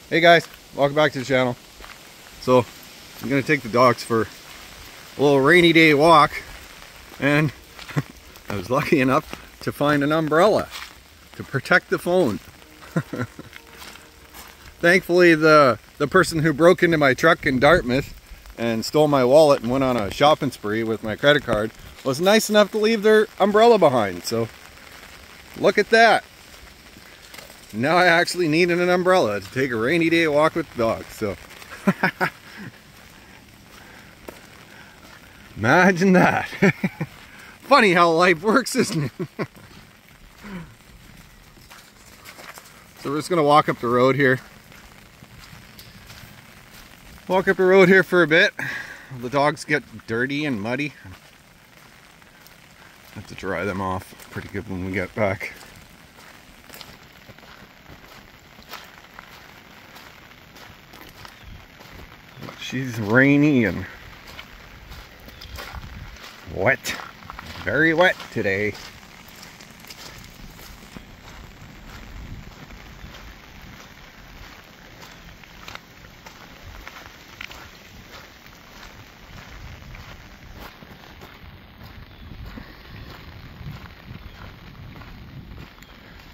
Hey guys, welcome back to the channel. So I'm gonna take the dogs for a little rainy day walk, and I was lucky enough to find an umbrella to protect the phone. Thankfully the person who broke into my truck in Dartmouth and stole my wallet and went on a shopping spree with my credit card was nice enough to leave their umbrella behind. So look at that. Now I actually needed an umbrella to take a rainy day walk with the dogs. So imagine that. Funny how life works, isn't it? So we're just gonna walk up the road here. Walk up the road here for a bit. The dogs get dirty and muddy. I have to dry them off pretty good when we get back. She's rainy and wet. Very wet today.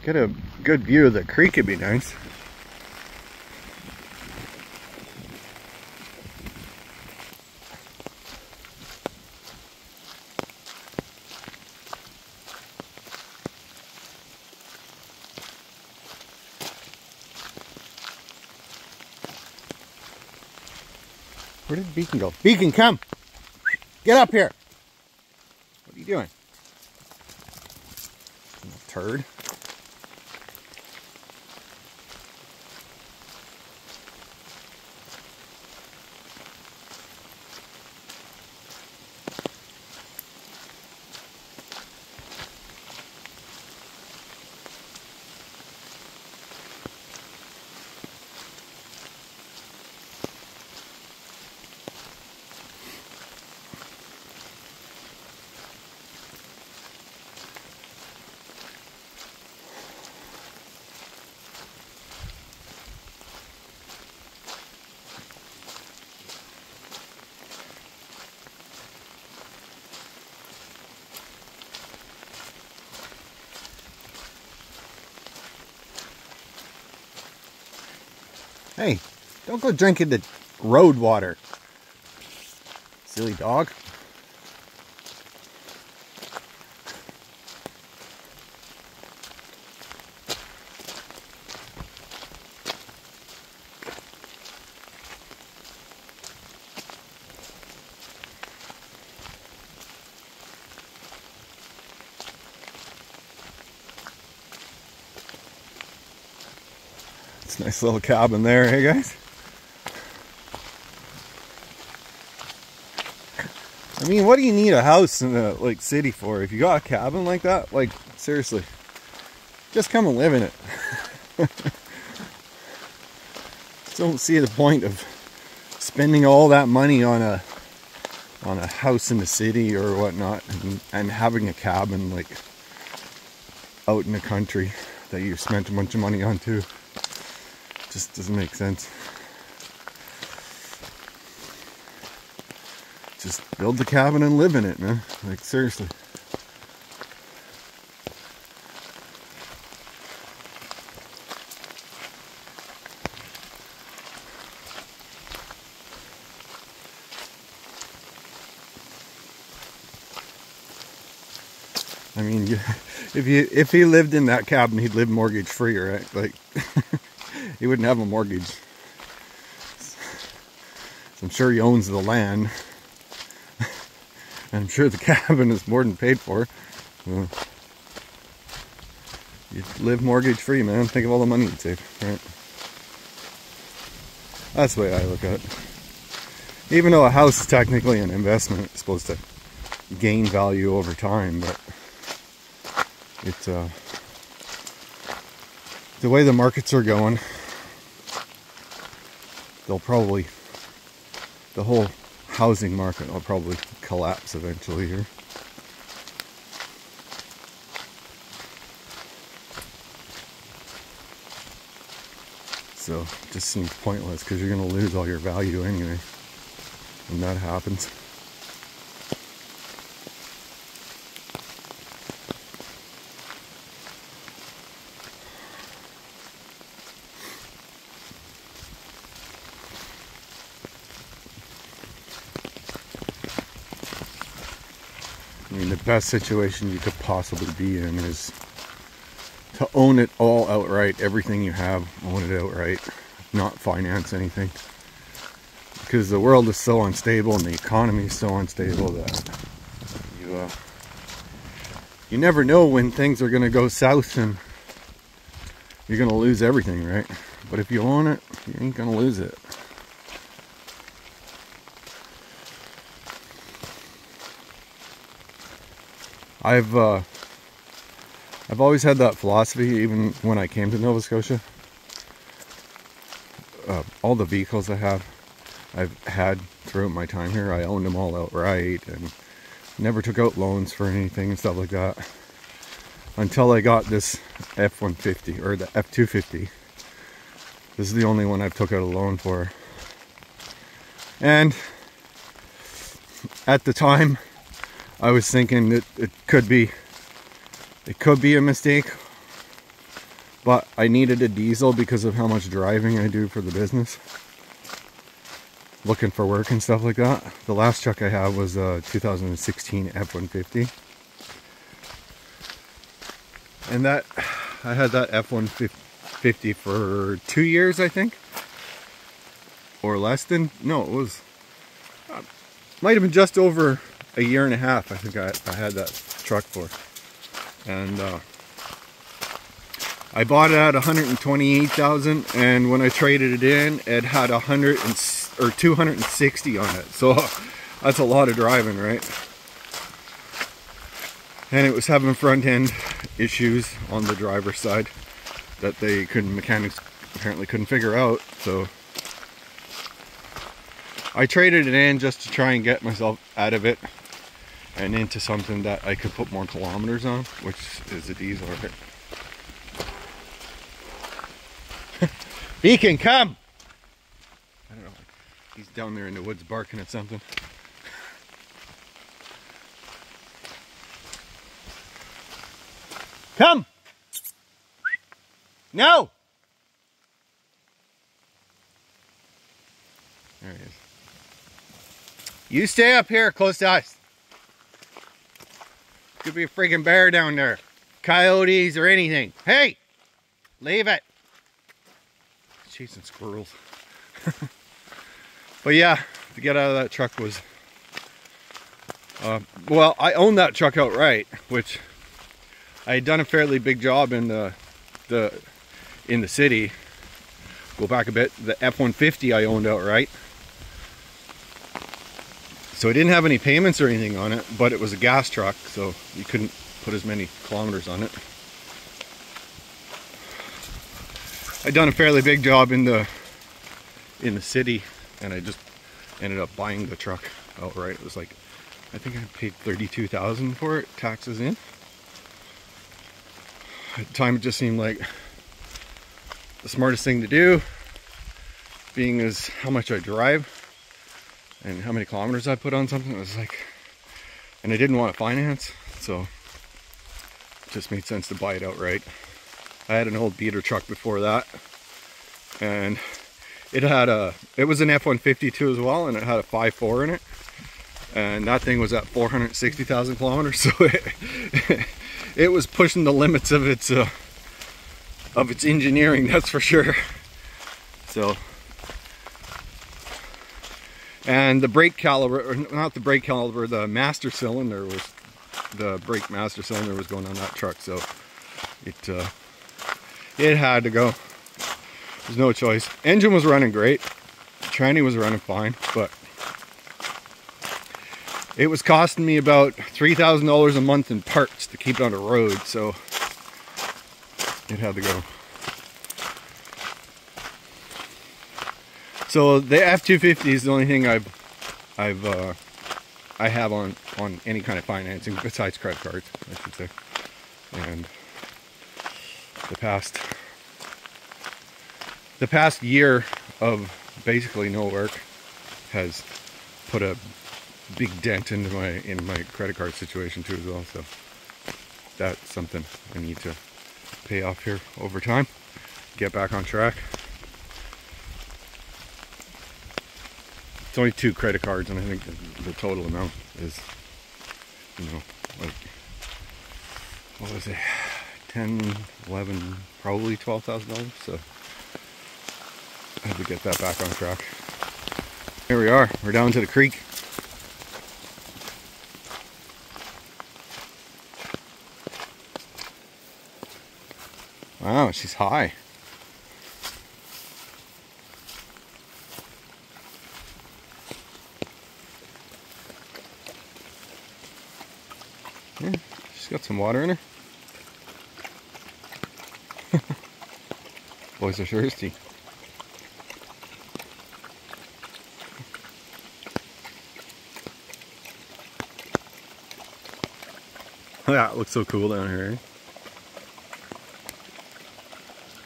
Get a good view of the creek would be nice. Where did Beacon go? Beacon, come! Get up here! What are you doing? Turd. Hey, don't go drinking the road water. Silly dog. It's a nice little cabin there, hey guys? I mean, what do you need a house in a city for? If you got a cabin like that, like seriously, just come and live in it. Don't see the point of spending all that money on a house in the city or whatnot, and having a cabin like out in the country that you spent a bunch of money on too. Just doesn't make sense. Just build the cabin and live in it, man. Like seriously. I mean, if he lived in that cabin, he'd live mortgage free, right? Like he wouldn't have a mortgage. So I'm sure he owns the land. And I'm sure the cabin is more than paid for. You live mortgage free, man. Think of all the money you'd save, right? That's the way I look at it. Even though a house is technically an investment, it's supposed to gain value over time, but it's the way the markets are going, the whole housing market will probably collapse eventually here. so it just seems pointless because you're going to lose all your value anyway when that happens. I mean, the best situation you could possibly be in is to own it all outright. Everything you have, own it outright, not finance anything. Because the world is so unstable and the economy is so unstable that you never know when things are going to go south and you're going to lose everything, right? But if you own it, you ain't going to lose it. I've always had that philosophy, even when I came to Nova Scotia. All the vehicles I've had throughout my time here, I owned them all outright and never took out loans for anything and stuff like that. Until I got this F-150, or the F-250. This is the only one I've took out a loan for. And at the time, I was thinking that it could be a mistake, but I needed a diesel because of how much driving I do for the business, looking for work and stuff like that. The last truck I had was a 2016 F-150, and I had that F-150 for 2 years, I think, or less than. No, it was might have been just over a year and a half. I think I had that truck for, and I bought it at 128,000, and when I traded it in, it had 260 on it. So that's a lot of driving, right? And it was having front end issues on the driver's side that mechanics apparently couldn't figure out. So I traded it in just to try and get myself out of it and into something that I could put more kilometers on, which is a diesel, right? Beacon, come! I don't know. He's down there in the woods barking at something. Come! No! There he is. You stay up here close to us. Could be a freaking bear down there. Coyotes or anything. Hey! Leave it. Chasing squirrels. But yeah, to get out of that truck was... well, I owned that truck outright, which I had done a fairly big job in the city. Go back a bit. The F-150 I owned outright. So I didn't have any payments or anything on it, but it was a gas truck, so you couldn't put as many kilometers on it. I'd done a fairly big job in the city, and I just ended up buying the truck outright. It was like, I think I paid $32,000 for it, taxes in. At the time, it just seemed like the smartest thing to do, being as how much I drive and how many kilometers I put on something. It was like, and I didn't want to finance, so it just made sense to buy it outright. I had an old beater truck before that, and it was an F-150 too as well, and it had a 5.4 in it, and that thing was at 460,000 kilometers, so it was pushing the limits of its engineering, that's for sure. So, and the brake caliber, or not the brake caliber, the master cylinder was, the brake master cylinder was going on that truck, so it had to go. There's no choice. Engine was running great. Tranny was running fine, but it was costing me about $3,000 a month in parts to keep it on the road, so it had to go. So the F-250 is the only thing I have on any kind of financing besides credit cards, I should say. And the past The past year of basically no work has put a big dent into my credit card situation too as well. So that's something I need to pay off here over time. Get back on track. It's only 2 credit cards, and I think the total amount is, you know, like, what was it, 10, 11, probably $12,000. So I have to get that back on track. Here we are. We're down to the creek. Wow, she's high. Yeah, she's got some water in her. Boys are thirsty. Yeah, it looks so cool down here.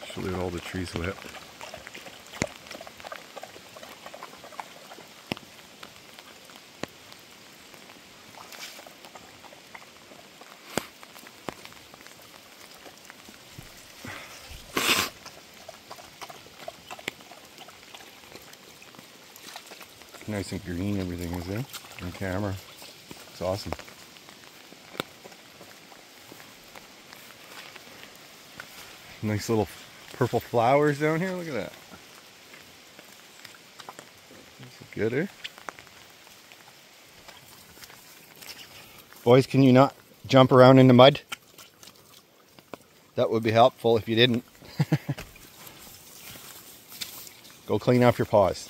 Actually, all the trees wet. Nice and green everything is in on camera. It's awesome. Nice little purple flowers down here. Look at that. That's good, eh? Boys, can you not jump around in the mud? That would be helpful if you didn't. Go clean off your paws.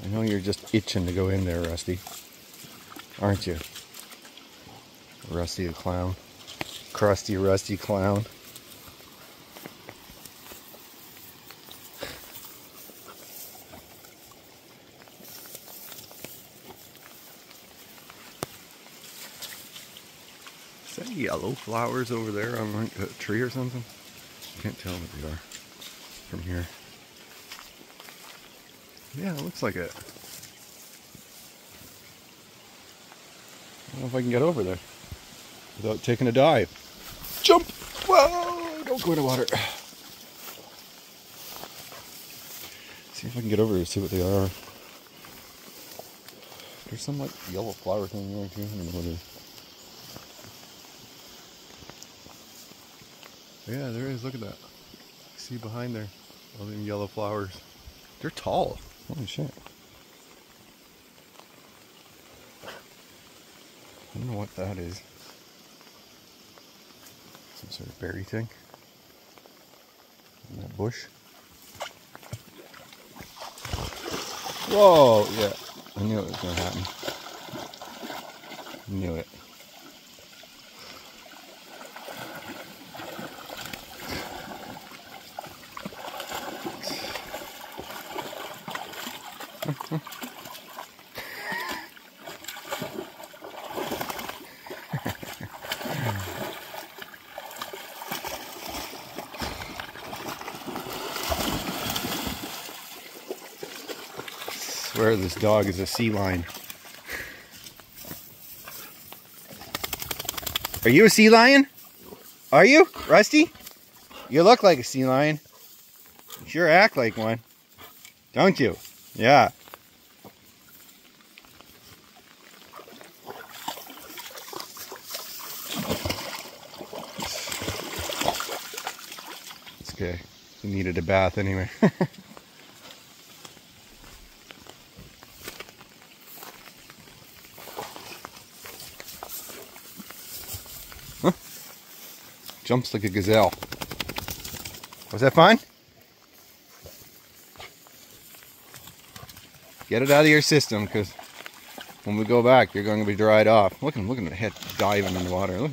I know you're just itching to go in there, Rusty. Aren't you? Rusty the clown. Crusty, rusty clown. Is that yellow flowers over there on like a tree or something? I can't tell what they are from here. Yeah, it looks like it. I don't know if I can get over there without taking a dive. Jump! Whoa! Don't go in the water. See if I can get over there and see what they are. There's some like yellow flower thing there too. I don't know what it is. Yeah, there is. Look at that. See behind there, all them yellow flowers. They're tall. Holy shit. I don't know what that is. Some sort of berry thing. In that bush. Whoa, yeah. I knew it was going to happen. Knew it. I swear this dog is a sea lion. Are you a sea lion? Are you, Rusty? You look like a sea lion. You sure act like one. Don't you? Yeah. It's okay. He needed a bath anyway. Huh? Jumps like a gazelle. Was that fun? Get it out of your system, because when we go back, you're going to be dried off. Look at the head diving in the water. Look.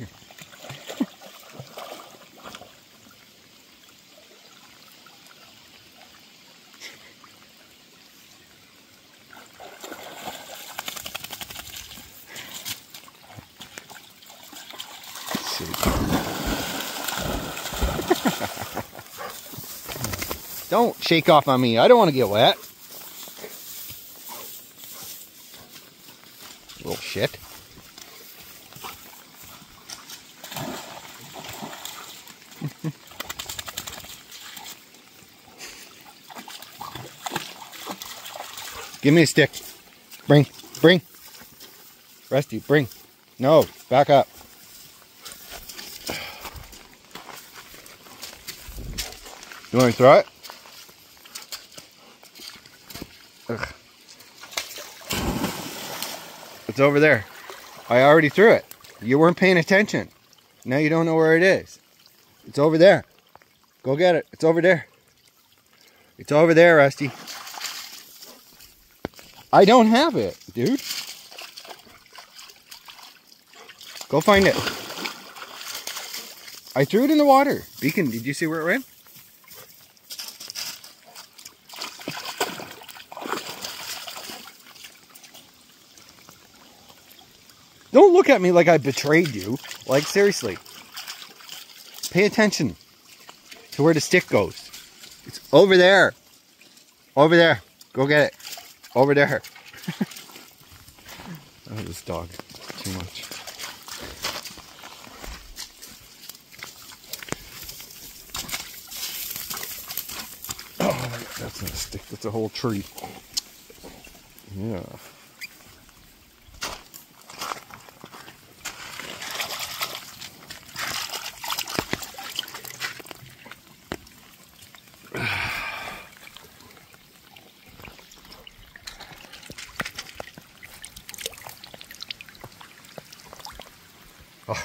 shake. Don't shake off on me. I don't want to get wet. Little shit. Give me a stick. Bring. Rusty, bring. No, back up. You want me to throw it? Ugh. It's over there. I already threw it. You weren't paying attention. Now you don't know where it is. It's over there. Go get it. It's over there. It's over there, Rusty. I don't have it, dude. Go find it. I threw it in the water. Beacon, did you see where it went? Don't look at me like I betrayed you. Like, seriously. Pay attention to where the stick goes. It's over there. Over there. Go get it. Over there. Oh, this dog. Too much. Oh, that's not a stick. That's a whole tree. Yeah. Oh.